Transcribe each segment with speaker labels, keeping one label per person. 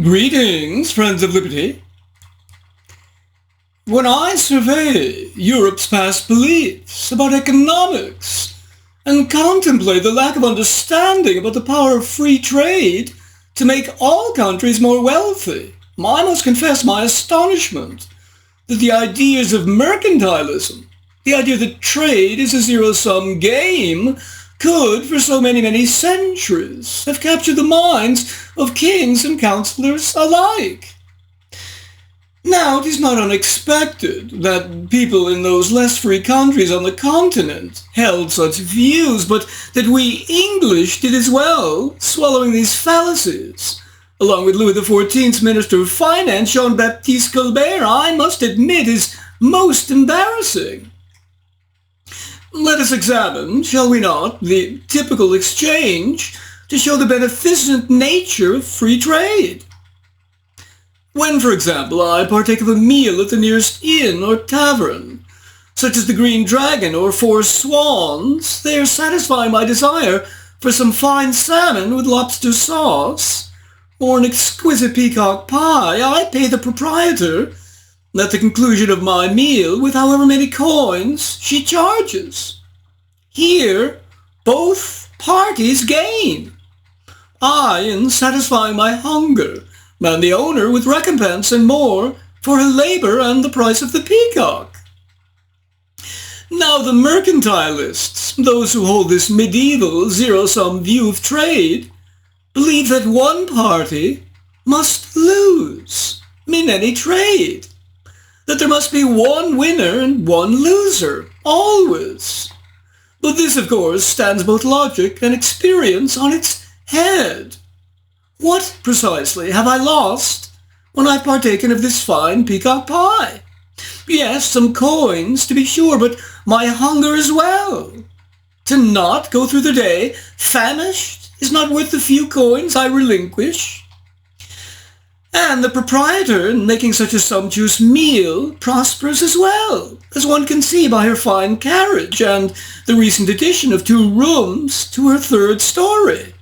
Speaker 1: Greetings, friends of liberty. When I survey Europe's past beliefs about economics and contemplate the lack of understanding about the power of free trade to make all countries more wealthy, I must confess my astonishment that the ideas of mercantilism, the idea that trade is a zero-sum game, could, for so many centuries, have captured the minds of kings and councilors alike. Now, it is not unexpected that people in those less free countries on the continent held such views, but that we English did as well, swallowing these fallacies. Along with Louis XIV's Minister of Finance, Jean-Baptiste Colbert, I must admit is most embarrassing. Let us examine, shall we not, the typical exchange to show the beneficent nature of free trade. When, for example, I partake of a meal at the nearest inn or tavern, such as the Green Dragon or Four Swans, they are satisfying my desire for some fine salmon with lobster sauce, or an exquisite peacock pie, I pay the proprietor at the conclusion of my meal with however many coins she charges. Here, both parties gain. I in satisfying my hunger, and the owner with recompense and more for her labor and the price of the peacock. Now the mercantilists, those who hold this medieval zero-sum view of trade, believe that one party must lose in any trade, that there must be one winner and one loser, always. But this, of course, stands both logic and experience on its head. What, precisely, have I lost when I've partaken of this fine peacock pie? Yes, some coins, to be sure, but my hunger as well. To not go through the day famished is not worth the few coins I relinquish. And the proprietor, in making such a sumptuous meal, prospers as well, as one can see by her fine carriage and the recent addition of 2 rooms to her 3rd story.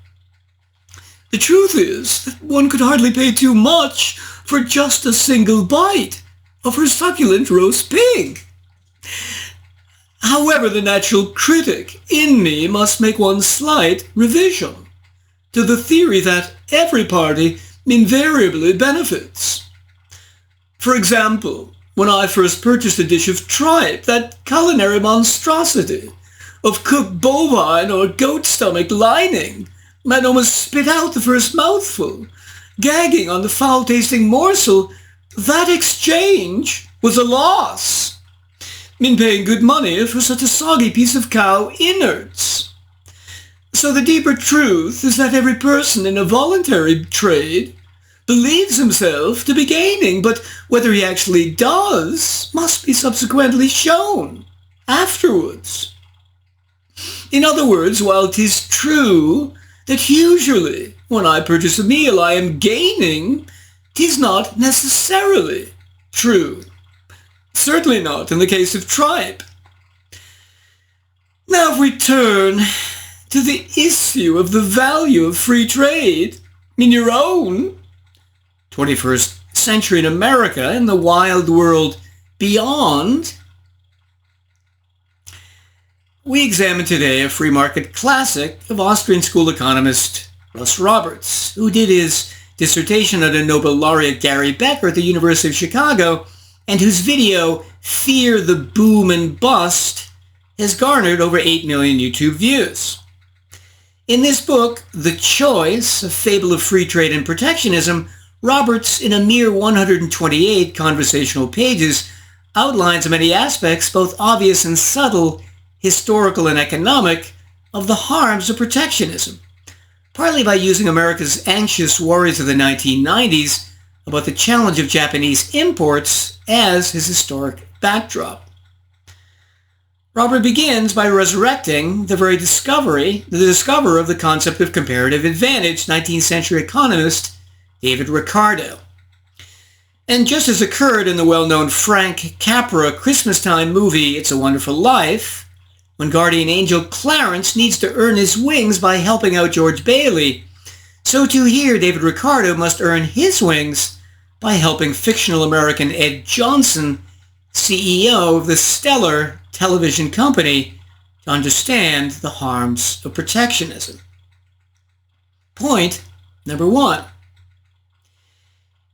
Speaker 1: The truth is that one could hardly pay too much for just a single bite of her succulent roast pig. However, the natural critic in me must make one slight revision to the theory that every party invariably benefits. For example, when I first purchased a dish of tripe, that culinary monstrosity of cooked bovine or goat stomach lining, I'd almost spit out the first mouthful, gagging on the foul-tasting morsel. That exchange was a loss, in paying good money for such a soggy piece of cow innards. So the deeper truth is that every person in a voluntary trade believes himself to be gaining, but whether he actually does must be subsequently shown afterwards. In other words, while 'tis true that usually when I purchase a meal I am gaining, 'tis not necessarily true. Certainly not in the case of tripe. Now if we turn to the issue of the value of free trade in your own 21st century in America and the wild world beyond, we examine today a free market classic of Austrian School economist Russel Roberts, who did his dissertation under Nobel laureate Gary Becker at the University of Chicago, and whose video, Fear the Boom and Bust, has garnered over 8 million YouTube views. In this book, The Choice, a Fable of Free Trade and Protectionism, Roberts, in a mere 128 conversational pages, outlines many aspects, both obvious and subtle, historical and economic, of the harms of protectionism, partly by using America's anxious worries of the 1990s about the challenge of Japanese imports as his historic backdrop. Robert begins by resurrecting the discoverer of the concept of comparative advantage, 19th century economist David Ricardo. And just as occurred in the well-known Frank Capra Christmastime movie It's a Wonderful Life, when guardian angel Clarence needs to earn his wings by helping out George Bailey, So too here, David Ricardo must earn his wings by helping fictional American Ed Johnson, CEO of the stellar television company, to understand the harms of protectionism. Point number 1.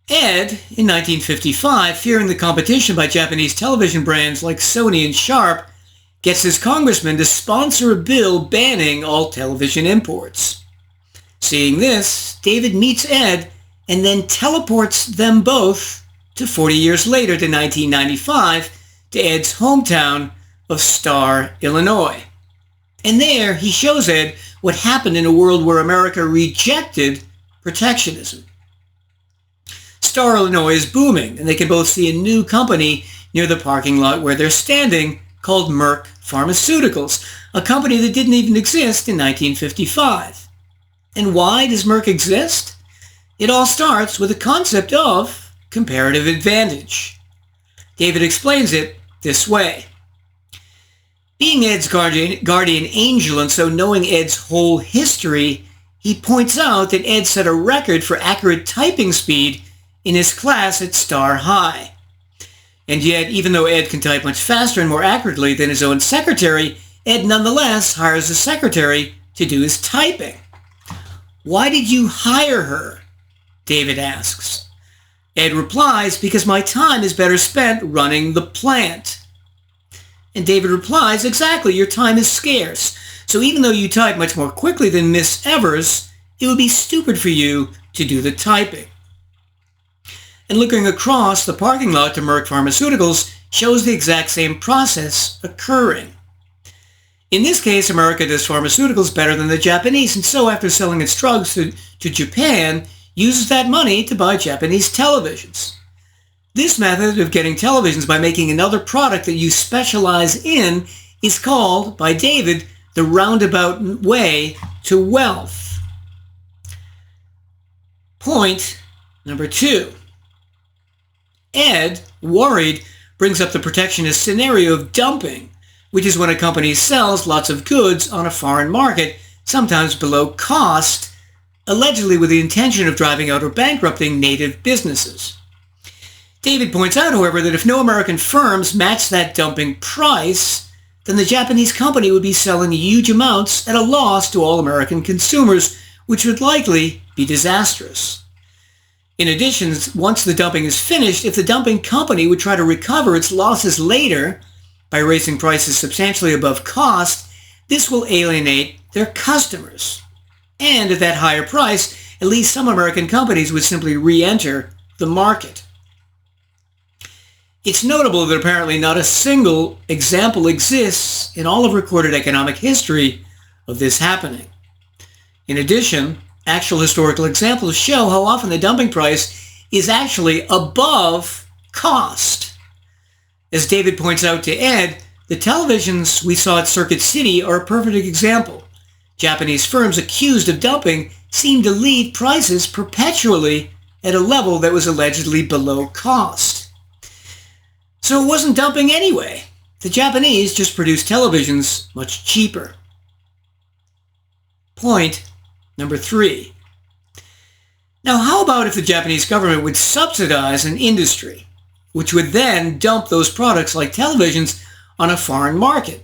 Speaker 1: Ed, in 1955, fearing the competition by Japanese television brands like Sony and Sharp, gets his congressman to sponsor a bill banning all television imports. Seeing this, David meets Ed and then teleports them both to 40 years later to 1995 to Ed's hometown of Star, Illinois. And there he shows Ed what happened in a world where America rejected protectionism. Star, Illinois is booming, and they can both see a new company near the parking lot where they're standing called Merck Pharmaceuticals, a company that didn't even exist in 1955. And why does Merck exist? It all starts with the concept of comparative advantage. David explains it this way. Being Ed's guardian angel and so knowing Ed's whole history, he points out that Ed set a record for accurate typing speed in his class at Star High. And yet, even though Ed can type much faster and more accurately than his own secretary, Ed nonetheless hires a secretary to do his typing. Why did you hire her? David asks. Ed replies, because my time is better spent running the plant. And David replies, exactly, your time is scarce. So even though you type much more quickly than Miss Evers, it would be stupid for you to do the typing. And looking across the parking lot to Merck Pharmaceuticals shows the exact same process occurring. In this case, America does pharmaceuticals better than the Japanese, and so after selling its drugs to Japan, uses that money to buy Japanese televisions. This method of getting televisions by making another product that you specialize in is called, by David, the roundabout way to wealth. Point number 2. Ed, worried, brings up the protectionist scenario of dumping, which is when a company sells lots of goods on a foreign market, sometimes below cost, allegedly with the intention of driving out or bankrupting native businesses. David points out, however, that if no American firms match that dumping price, then the Japanese company would be selling huge amounts at a loss to all American consumers, which would likely be disastrous. In addition, once the dumping is finished, if the dumping company would try to recover its losses later by raising prices substantially above cost, this will alienate their customers. And at that higher price, at least some American companies would simply re-enter the market. It's notable that apparently not a single example exists in all of recorded economic history of this happening. In addition, actual historical examples show how often the dumping price is actually above cost. As David points out to Ed, the televisions we saw at Circuit City are a perfect example. Japanese firms accused of dumping seem to leave prices perpetually at a level that was allegedly below cost. So it wasn't dumping anyway. The Japanese just produced televisions much cheaper. Point number 3. Now, how about if the Japanese government would subsidize an industry, which would then dump those products like televisions on a foreign market?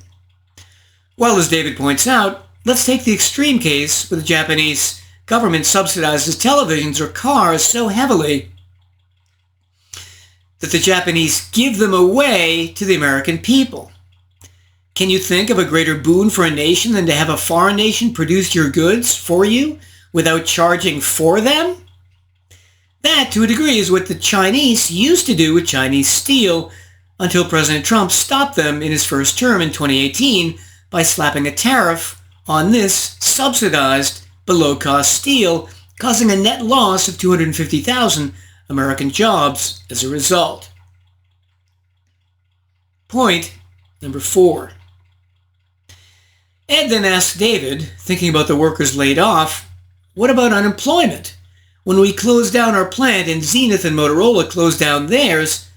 Speaker 1: Well, as David points out, let's take the extreme case where the Japanese government subsidizes televisions or cars so heavily that the Japanese give them away to the American people. Can you think of a greater boon for a nation than to have a foreign nation produce your goods for you without charging for them? That, to a degree, is what the Chinese used to do with Chinese steel until President Trump stopped them in his first term in 2018 by slapping a tariff on this subsidized below-cost steel, causing a net loss of 250,000 American jobs as a result. Point number 4. Ed then asks David, thinking about the workers laid off, what about unemployment? When we closed down our plant and Zenith and Motorola closed down theirs,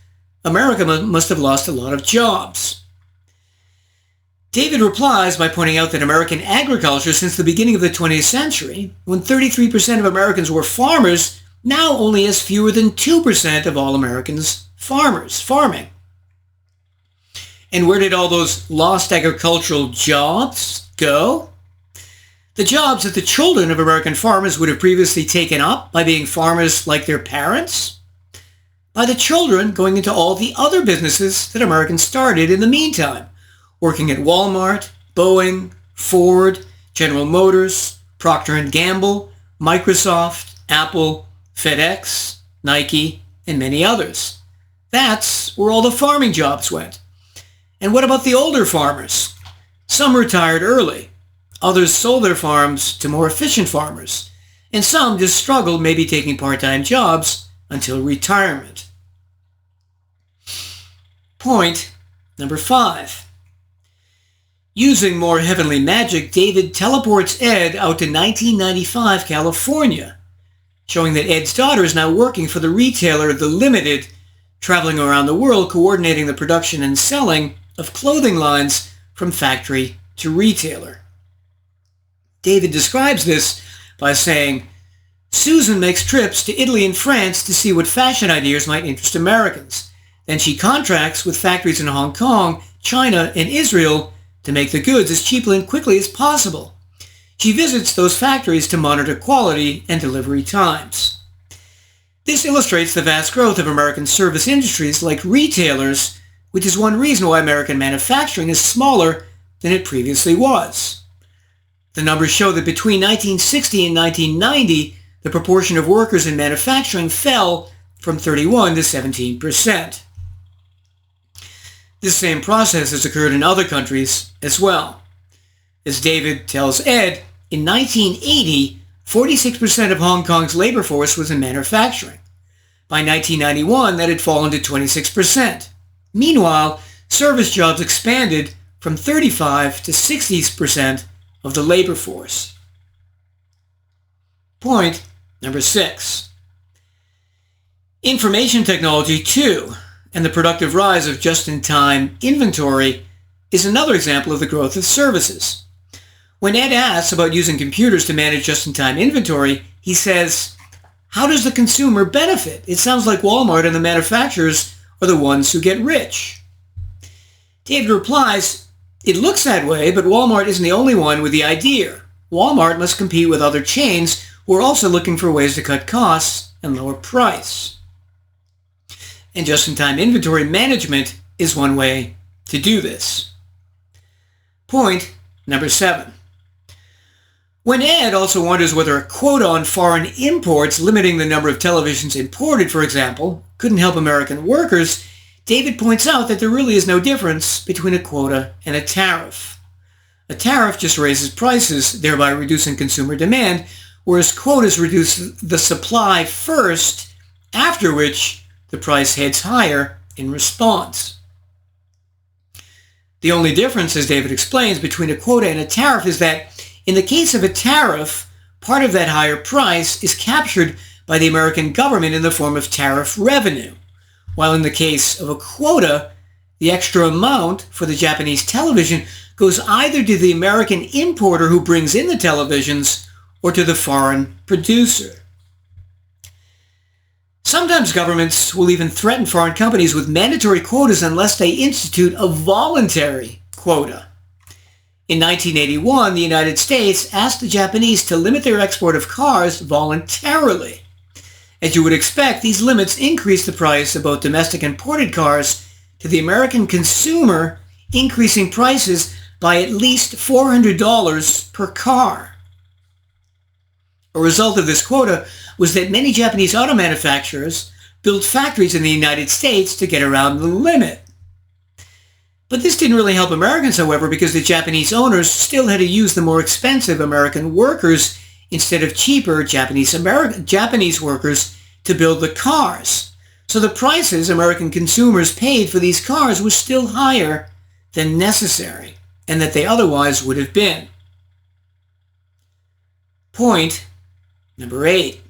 Speaker 1: America must have lost a lot of jobs. David replies by pointing out that American agriculture since the beginning of the 20th century, when 33% of Americans were farmers, now only has fewer than 2% of all Americans farming. And where did all those lost agricultural jobs go? The jobs that the children of American farmers would have previously taken up by being farmers like their parents, by the children going into all the other businesses that Americans started in the meantime, working at Walmart, Boeing, Ford, General Motors, Procter & Gamble, Microsoft, Apple, FedEx, Nike, and many others. That's where all the farming jobs went. And what about the older farmers? Some retired early. Others sold their farms to more efficient farmers. And some just struggled, maybe taking part-time jobs until retirement. Point number 5. Using more heavenly magic, David teleports Ed out to 1995 California, showing that Ed's daughter is now working for the retailer The Limited, traveling around the world coordinating the production and selling of clothing lines from factory to retailer. David describes this by saying, Susan makes trips to Italy and France to see what fashion ideas might interest Americans. Then she contracts with factories in Hong Kong, China, and Israel to make the goods as cheaply and quickly as possible. She visits those factories to monitor quality and delivery times. This illustrates the vast growth of American service industries like retailers, which is one reason why American manufacturing is smaller than it previously was. The numbers show that between 1960 and 1990, the proportion of workers in manufacturing fell from 31 to 17%. This same process has occurred in other countries as well. As David tells Ed, in 1980, 46% of Hong Kong's labor force was in manufacturing. By 1991, that had fallen to 26%. Meanwhile, service jobs expanded from 35 to 60% of the labor force. Point number 6. Information technology, too, and the productive rise of just-in-time inventory is another example of the growth of services. When Ed asks about using computers to manage just-in-time inventory, he says, how does the consumer benefit? It sounds like Walmart and the manufacturers are the ones who get rich. David replies, it looks that way, but Walmart isn't the only one with the idea. Walmart must compete with other chains who are also looking for ways to cut costs and lower price. And just-in-time inventory management is one way to do this. Point number 7. When Ed also wonders whether a quota on foreign imports limiting the number of televisions imported, for example, couldn't help American workers, David points out that there really is no difference between a quota and a tariff. A tariff just raises prices, thereby reducing consumer demand, whereas quotas reduce the supply first, after which the price heads higher in response. The only difference, as David explains, between a quota and a tariff is that in the case of a tariff, part of that higher price is captured by the American government in the form of tariff revenue, while in the case of a quota, the extra amount for the Japanese television goes either to the American importer who brings in the televisions or to the foreign producer. Sometimes governments will even threaten foreign companies with mandatory quotas unless they institute a voluntary quota. In 1981, the United States asked the Japanese to limit their export of cars voluntarily. As you would expect, these limits increased the price of both domestic and imported cars to the American consumer, increasing prices by at least $400 per car. A result of this quota was that many Japanese auto manufacturers built factories in the United States to get around the limit. But this didn't really help Americans, however, because the Japanese owners still had to use the more expensive American workers instead of cheaper Japanese workers to build the cars. So the prices American consumers paid for these cars were still higher than necessary and that they otherwise would have been. Point number 8.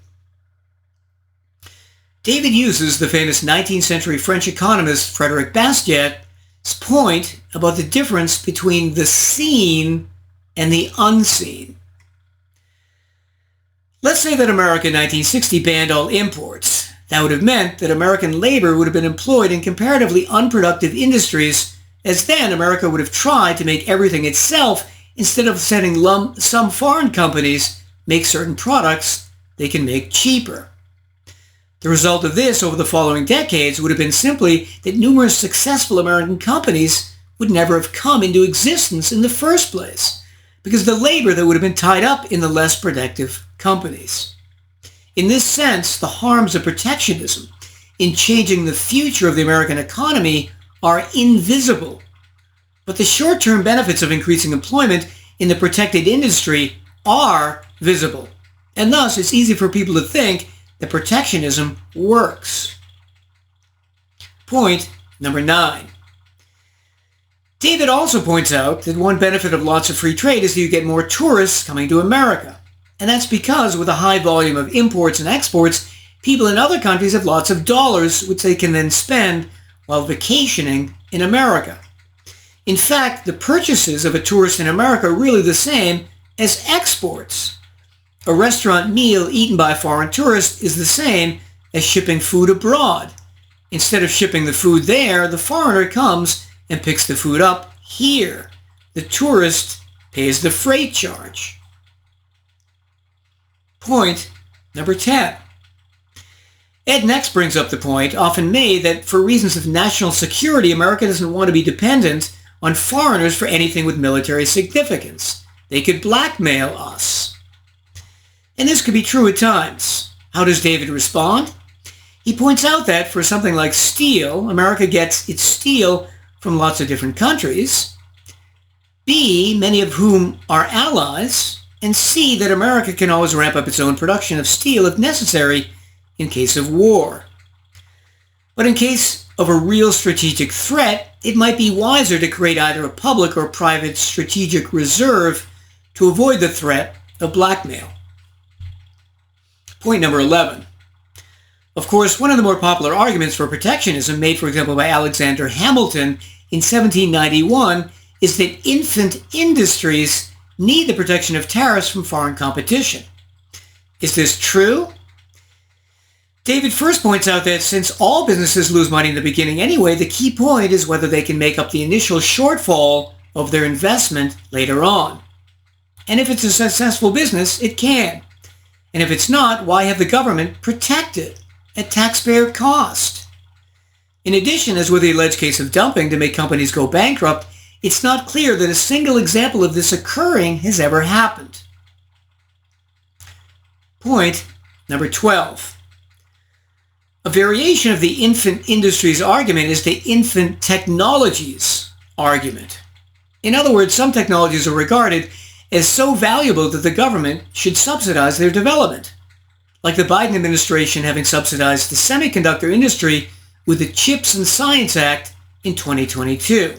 Speaker 1: David uses the famous 19th century French economist Frédéric Bastiat point about the difference between the seen and the unseen. Let's say that America in 1960 banned all imports. That would have meant that American labor would have been employed in comparatively unproductive industries, as then America would have tried to make everything itself instead of letting some foreign companies make certain products they can make cheaper. The result of this over the following decades would have been simply that numerous successful American companies would never have come into existence in the first place, because the labor that would have been tied up in the less productive companies. In this sense, the harms of protectionism in changing the future of the American economy are invisible. But the short-term benefits of increasing employment in the protected industry are visible. And thus, it's easy for people to think that protectionism works. Point number 9. David also points out that one benefit of lots of free trade is that you get more tourists coming to America. And that's because with a high volume of imports and exports, people in other countries have lots of dollars which they can then spend while vacationing in America. In fact, the purchases of a tourist in America are really the same as exports. A restaurant meal eaten by a foreign tourist is the same as shipping food abroad. Instead of shipping the food there, the foreigner comes and picks the food up here. The tourist pays the freight charge. Point number 10. Ed next brings up the point, often made, that for reasons of national security, America doesn't want to be dependent on foreigners for anything with military significance. They could blackmail us. And this could be true at times. How does David respond? He points out that for something like steel, America gets its steel from lots of different countries. B, many of whom are allies. And C, that America can always ramp up its own production of steel if necessary in case of war. But in case of a real strategic threat, it might be wiser to create either a public or private strategic reserve to avoid the threat of blackmail. Point number 11. Of course, one of the more popular arguments for protectionism, made for example by Alexander Hamilton in 1791, is that infant industries need the protection of tariffs from foreign competition. Is this true? David first points out that since all businesses lose money in the beginning anyway, the key point is whether they can make up the initial shortfall of their investment later on. And if it's a successful business, it can. And if it's not, why have the government protect it at taxpayer cost? In addition, as with the alleged case of dumping to make companies go bankrupt, it's not clear that a single example of this occurring has ever happened. Point number 12. A variation of the infant industries argument is the infant technologies argument. In other words, some technologies are regarded as so valuable that the government should subsidize their development, like the Biden administration having subsidized the semiconductor industry with the CHIPS and Science Act in 2022.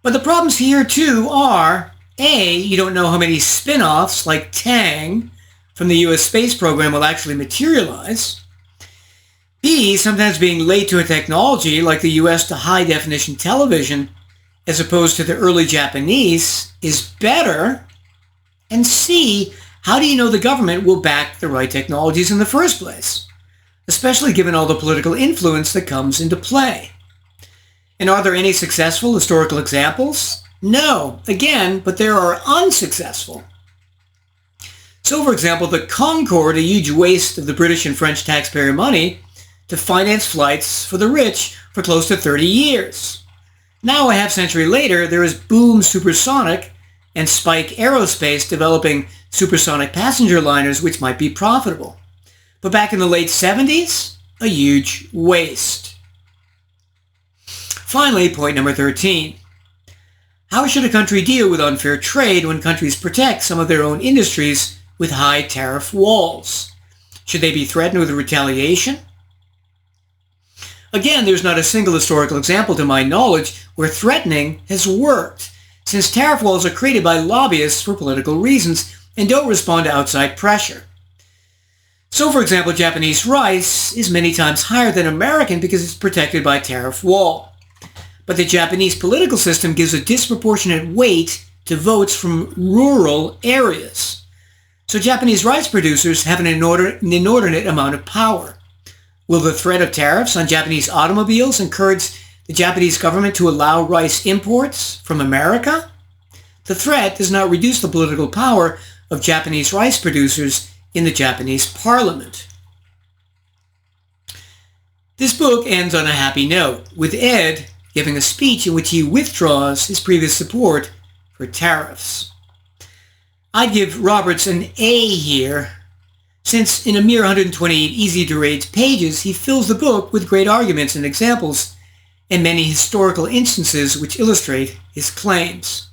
Speaker 1: But the problems here, too, are, A, you don't know how many spin-offs, like Tang, from the U.S. space program will actually materialize. B, sometimes being late to a technology, like the U.S. to high-definition television, as opposed to the early Japanese, is better. And C, how do you know the government will back the right technologies in the first place, especially given all the political influence that comes into play? And are there any successful historical examples? No, again, but there are unsuccessful. So, for example, the Concorde, a huge waste of the British and French taxpayer money to finance flights for the rich for close to 30 years. Now, a half-century later, there is Boom Supersonic and Spike Aerospace developing supersonic passenger liners which might be profitable. But back in the late 70s, a huge waste. Finally, point number 13. How should a country deal with unfair trade when countries protect some of their own industries with high tariff walls? Should they be threatened with retaliation? Again, there's not a single historical example to my knowledge where threatening has worked, since tariff walls are created by lobbyists for political reasons and don't respond to outside pressure. So, for example, Japanese rice is many times higher than American because it's protected by a tariff wall. But the Japanese political system gives a disproportionate weight to votes from rural areas. So Japanese rice producers have an inordinate amount of power. Will the threat of tariffs on Japanese automobiles encourage the Japanese government to allow rice imports from America? The threat does not reduce the political power of Japanese rice producers in the Japanese parliament. This book ends on a happy note, with Ed giving a speech in which he withdraws his previous support for tariffs. I'd give Roberts an A here, since in a mere 128 easy-to-read pages, he fills the book with great arguments and examples and many historical instances which illustrate his claims.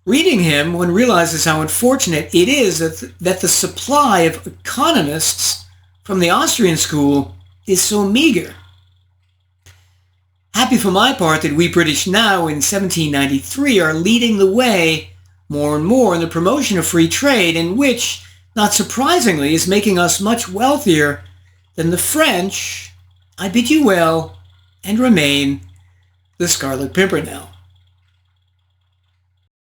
Speaker 1: Reading him, one realizes how unfortunate it is that the supply of economists from the Austrian School is so meager. Happy for my part that we British now in 1793 are leading the way more and more in the promotion of free trade, in which, not surprisingly, is making us much wealthier than the French. I bid you well, and remain the Scarlet Pimpernel.